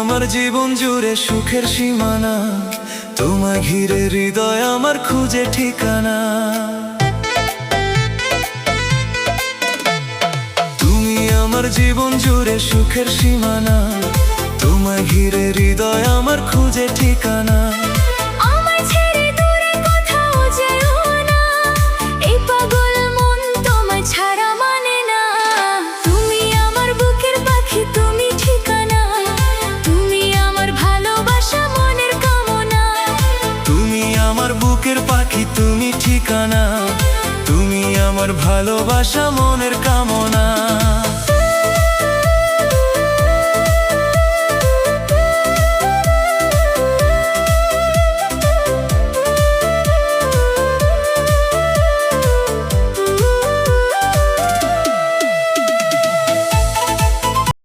আমার জীবন জুড়ে সুখের সীমানা, তোমায় ঘিরে হৃদয় আমার খুঁজে ঠিকানা। তুমি আমার জীবন জুড়ে সুখের সীমানা, তোমায় ঘিরে হৃদয় আমার খুঁজে ঠিকানা। বুকের পাখি তুমি ঠিকানা, তুমি আমার ভালোবাসা মনের কামনা।